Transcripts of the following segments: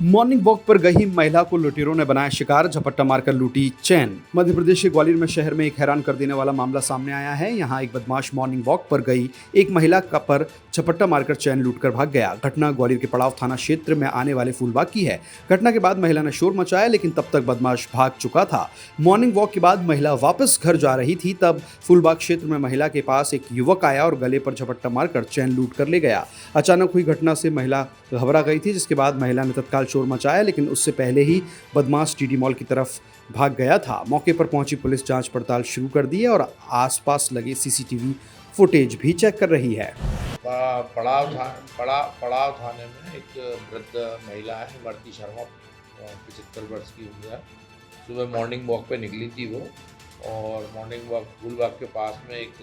Morning walk पर गई महिला को लुटेरों ने बनाया शिकार, झपट्टा मारकर लूटी चैन। मध्य प्रदेश के ग्वालियर में शहर में एक हैरान कर देने वाला मामला सामने आया है। यहां एक बदमाश मॉर्निंग वॉक पर गई एक महिला का पर झपट्टा मारकर चैन लूटकर भाग गया। घटना ग्वालियर के पड़ाव थाना क्षेत्र में आने वाले फूलबाग की है। घटना के बाद महिला ने शोर मचाया, लेकिन तब तक बदमाश भाग चुका था। मॉर्निंग वॉक के बाद महिला वापस घर जा रही थी, तब फूलबाग क्षेत्र में महिला के पास एक युवक आया और गले पर झपट्टा मारकर चैन लूट कर ले गया। अचानक हुई घटना से महिला घबरा गई थी, जिसके बाद महिला ने तत्काल शोर मचाया, लेकिन उससे पहले ही बदमाश टीडी मॉल की तरफ भाग गया था। मौके पर पहुंची पुलिस जांच पड़ताल शुरू कर दी है और आसपास लगे सीसीटीवी फुटेज भी चेक कर रही है। पड़ाव थाने में एक वृद्ध महिला है, इमरती शर्मा, 75 वर्ष की उम्र है। सुबह मॉर्निंग वॉक पे निकली थी वो, और मॉर्निंग वॉक फूलबाग के पास में एक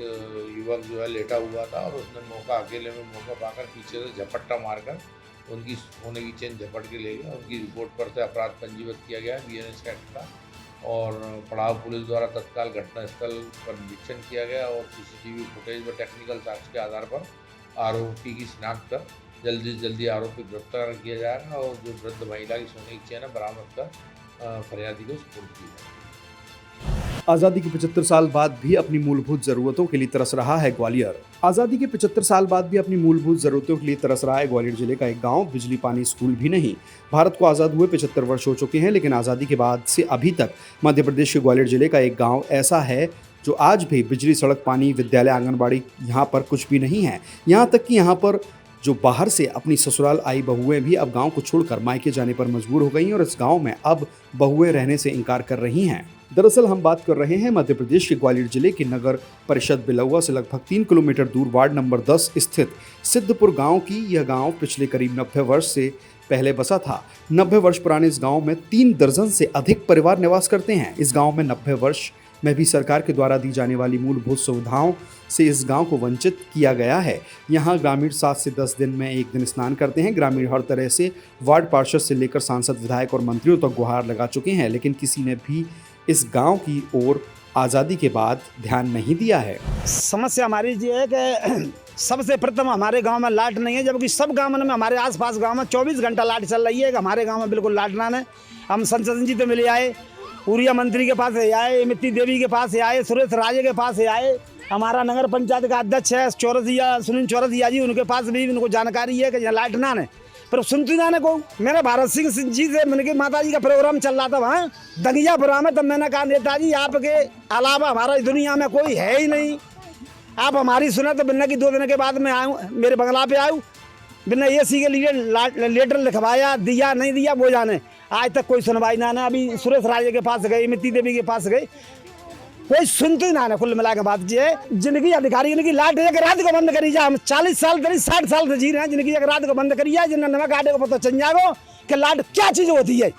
युवक जो है लेटा हुआ था, और उसने अकेले में मौका पाकर पीछे से झपट्टा मारकर उनकी सोने की चेन झपट के ले गया। उनकी रिपोर्ट पर से अपराध पंजीबद्ध किया गया है BNS एक्ट का, और पड़ाव पुलिस द्वारा तत्काल घटनास्थल पर निरीक्षण किया गया और CCTV फुटेज व टेक्निकल साक्ष्य के आधार पर आरोपी की शिनाख्त कर जल्दी से जल्दी आरोपी गिरफ्तार किया जाएगा, और जो वृद्ध महिला की सोने की चेन है बरामद कर फरियादी को सुपुर्द की जाएगी। आज़ादी के 75 साल बाद भी अपनी मूलभूत जरूरतों के लिए तरस रहा है ग्वालियर। आज़ादी के 75 साल बाद भी अपनी मूलभूत जरूरतों के लिए तरस रहा है ग्वालियर जिले का एक गांव। बिजली पानी स्कूल भी नहीं। भारत को आज़ाद हुए 75 वर्ष हो चुके हैं, लेकिन आज़ादी के बाद से अभी तक मध्य प्रदेश के ग्वालियर जिले का एक गाँव ऐसा है जो आज भी बिजली, सड़क, पानी, विद्यालय, आंगनबाड़ी यहाँ पर कुछ भी नहीं है। यहाँ तक कि यहाँ पर जो बाहर से अपनी ससुराल आई बहुएं भी अब गांव को छोड़कर मायके जाने पर मजबूर हो गई और इस गांव में अब बहुएं रहने से इनकार कर रही हैं। दरअसल हम बात कर रहे हैं मध्य प्रदेश के ग्वालियर जिले की नगर परिषद बिलौआ से लगभग 3 किलोमीटर दूर वार्ड नंबर 10 स्थित सिद्धपुर गांव की। यह गांव पिछले करीब 90 वर्ष से पहले बसा था। 90 वर्ष पुराने इस गांव में 3 दर्जन से अधिक परिवार निवास करते हैं। इस गांव में 90 वर्ष में भी सरकार के द्वारा दी जाने वाली मूलभूत सुविधाओं से इस गांव को वंचित किया गया है। यहां ग्रामीण 7 से 10 दिन में एक दिन स्नान करते हैं। ग्रामीण हर तरह से वार्ड पार्षद से लेकर सांसद, विधायक और मंत्रियों तक गुहार लगा चुके हैं, लेकिन किसी ने भी इस गांव की ओर आज़ादी के बाद ध्यान नहीं दिया है। समस्या हमारी ये है कि सबसे प्रथम हमारे गांव में लाइट नहीं है, जबकि सब गाँव में, हमारे आसपास गांव में 24 घंटा लाइट चल रही है। हमारे गांव में बिल्कुल लाइट ना है। हम संसद जी तो मिले आए, ऊरिया मंत्री के पास आए, मिट्टी देवी के पास आए, सुरेश राजे के पास आए, हमारा नगर पंचायत का अध्यक्ष है चौरसिया, सुनील चौरसिया जी, उनके पास भी उनको जानकारी है कि यहाँ लाइट ना है, पर सुनती ना को। मैंने भारत सिंह जी से मैंने माता जी का प्रोग्राम चल रहा था वहाँ दंगियापुरा में, तब मैंने कहा नेताजी आपके अलावा हमारा इस दुनिया में कोई है ही नहीं, आप हमारी सुने। तो बिना की 2 दिन के बाद मैं आऊँ, मेरे बंगला पे आऊँ, बिना AC के लिए लेटर लिखवाया, दिया नहीं दिया वो जाने। आज तक कोई सुनवाई ना है। अभी सुरेश राजे के पास गए, मिट्टी देवी के पास गए, कोई सुनते ही ना है। कुल मिला के बात ये है, जिंदगी अधिकारी जिनकी लाइट एक रात को बंद करी जाए। हम 40 साल 60 साल से जी रहे हैं, जिनकी एक रात को बंद करी जाए, जिन्हें नमक आटे को पता चल जाएगा कि लाइट क्या चीज़ होती है।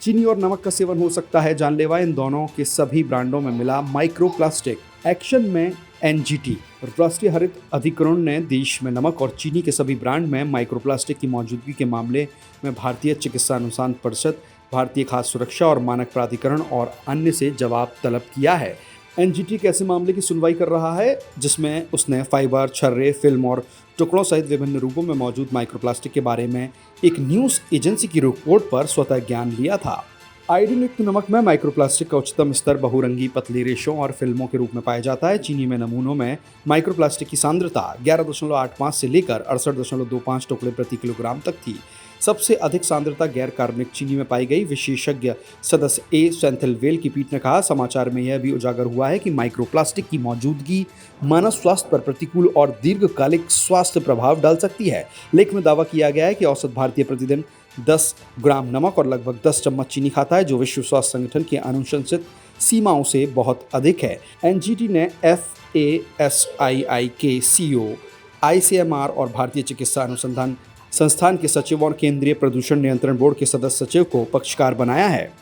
चीनी और नमक का सेवन हो सकता है जानलेवा। इन दोनों के सभी ब्रांडों में मिला माइक्रो प्लास्टिक। एक्शन में NGT राष्ट्रीय हरित अधिकरण ने देश में नमक और चीनी के सभी ब्रांड में माइक्रोप्लास्टिक की मौजूदगी के मामले में भारतीय चिकित्सा अनुसंधान परिषद, भारतीय खाद्य सुरक्षा और मानक प्राधिकरण और अन्य से जवाब तलब किया है। NGT एक ऐसे मामले की सुनवाई कर रहा है जिसमें उसने फाइबर, छर्रे, फिल्म और टुकड़ों सहित विभिन्न रूपों में मौजूद माइक्रोप्लास्टिक के बारे में एक न्यूज़ एजेंसी की रिपोर्ट पर स्वतः ज्ञान लिया था। आयोडीन युक्त नमक में माइक्रोप्लास्टिक का उच्चतम स्तर बहुरंगी पतली रेशों और फिल्मों के रूप में पाया जाता है। चीनी में नमूनों में माइक्रोप्लास्टिक की सांद्रता 11.85 से लेकर 68.25 टुकड़े प्रति किलोग्राम तक थी। सबसे अधिक सांद्रता गैर कार्बनिक चीनी में पाई गई। विशेषज्ञ सदस्य A सेंथिलवेल की पीठ ने कहा, समाचार में यह भी उजागर हुआ है कि माइक्रोप्लास्टिक की मौजूदगी मानव स्वास्थ्य पर प्रतिकूल और दीर्घकालिक स्वास्थ्य प्रभाव डाल सकती है। लेख में दावा किया गया है कि औसत भारतीय प्रतिदिन 10 ग्राम नमक और लगभग 10 चम्मच चीनी खाता है, जो विश्व स्वास्थ्य संगठन की अनुशंसित सीमाओं से बहुत अधिक है। NGT ने FASII के CEO, ICMR और भारतीय चिकित्सा अनुसंधान संस्थान के सचिव और केंद्रीय प्रदूषण नियंत्रण बोर्ड के सदस्य सचिव को पक्षकार बनाया है।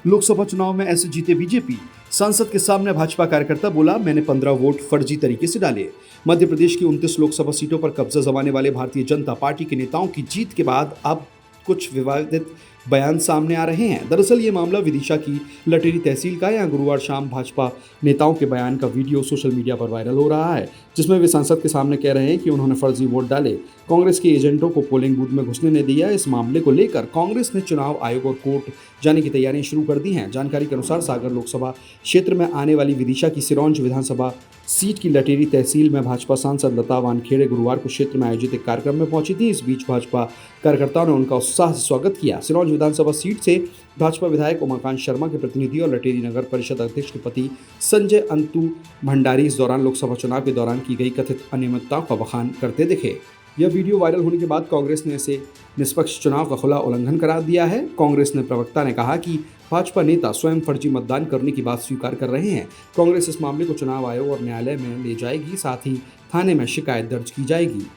लोकसभा चुनाव में ऐसे जीते बीजेपी। संसद के सामने भाजपा कार्यकर्ता बोला, मैंने 15 वोट फर्जी तरीके से डाले। मध्य प्रदेश की 29 लोकसभा सीटों पर कब्जा जमाने वाले भारतीय जनता पार्टी के नेताओं की जीत के बाद अब कुछ विवादित बयान सामने आ रहे हैं। दरअसल ये मामला विदिशा की लटेरी तहसील का है। यहाँ गुरुवार शाम भाजपा नेताओं के बयान का वीडियो सोशल मीडिया पर वायरल हो रहा है, जिसमें वे सांसद के सामने कह रहे हैं कि उन्होंने फर्जी वोट डाले, कांग्रेस के एजेंटों को पोलिंग बूथ में घुसने नहीं दिया। इस मामले को लेकर कांग्रेस ने चुनाव आयोग और कोर्ट जाने की तैयारियां शुरू कर दी हैं। जानकारी के अनुसार सागर लोकसभा क्षेत्र में आने वाली विदिशा की सिरौंज विधानसभा सीट की लटेरी तहसील में भाजपा सांसद लता वानखेड़े गुरुवार को क्षेत्र में आयोजित एक कार्यक्रम में पहुंची थी। इस बीच भाजपा कार्यकर्ताओं ने उनका उत्साह से स्वागत किया। सिरौंज विधानसभा सीट से भाजपा विधायक उमाकांत शर्मा के प्रतिनिधि और लटेरी नगर परिषद अध्यक्ष के पति संजय अंतु भंडारी इस दौरान लोकसभा चुनाव के दौरान की गई कथित अनियमितताओं का बखान करते दिखे। यह वीडियो वायरल होने के बाद कांग्रेस ने इसे निष्पक्ष चुनाव का खुला उल्लंघन करार दिया है। कांग्रेस ने प्रवक्ता ने कहा कि भाजपा नेता स्वयं फर्जी मतदान करने की बात स्वीकार कर रहे हैं। कांग्रेस इस मामले को चुनाव आयोग और न्यायालय में ले जाएगी, साथ ही थाने में शिकायत दर्ज की जाएगी।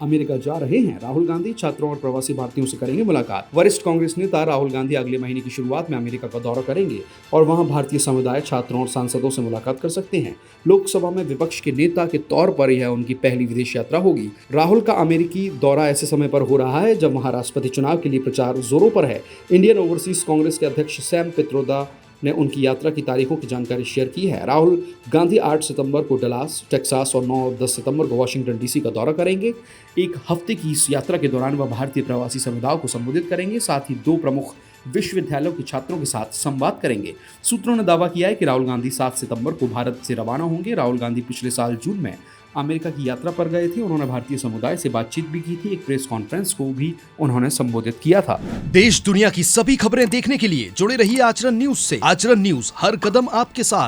अमेरिका जा रहे हैं राहुल गांधी, छात्रों और प्रवासी भारतीयों से करेंगे मुलाकात। वरिष्ठ कांग्रेस नेता राहुल गांधी अगले महीने की शुरुआत में अमेरिका का दौरा करेंगे और वहां भारतीय समुदाय, छात्रों और सांसदों से मुलाकात कर सकते हैं। लोकसभा में विपक्ष के नेता के तौर पर यह उनकी पहली विदेश यात्रा होगी। राहुल का अमेरिकी दौरा ऐसे समय पर हो रहा है जब वहां राष्ट्रपति चुनाव के लिए प्रचार जोरों पर है। इंडियन ओवरसीज कांग्रेस के अध्यक्ष सैम पित्रोदा ने उनकी यात्रा की तारीखों की जानकारी शेयर की है। राहुल गांधी 8 सितंबर को डलास, टेक्सास और 9 और 10 सितंबर को वाशिंगटन डीसी का दौरा करेंगे। एक हफ्ते की इस यात्रा के दौरान वह भारतीय प्रवासी समुदाय को संबोधित करेंगे, साथ ही 2 प्रमुख विश्वविद्यालयों के छात्रों के साथ संवाद करेंगे। सूत्रों ने दावा किया है कि राहुल गांधी 7 सितंबर को भारत से रवाना होंगे। राहुल गांधी पिछले साल जून में अमेरिका की यात्रा पर गए थे। उन्होंने भारतीय समुदाय से बातचीत भी की थी। एक प्रेस कॉन्फ्रेंस को भी उन्होंने संबोधित किया था। देश दुनिया की सभी खबरें देखने के लिए जुड़े रहिए आचरण न्यूज से। आचरण न्यूज, हर कदम आपके साथ।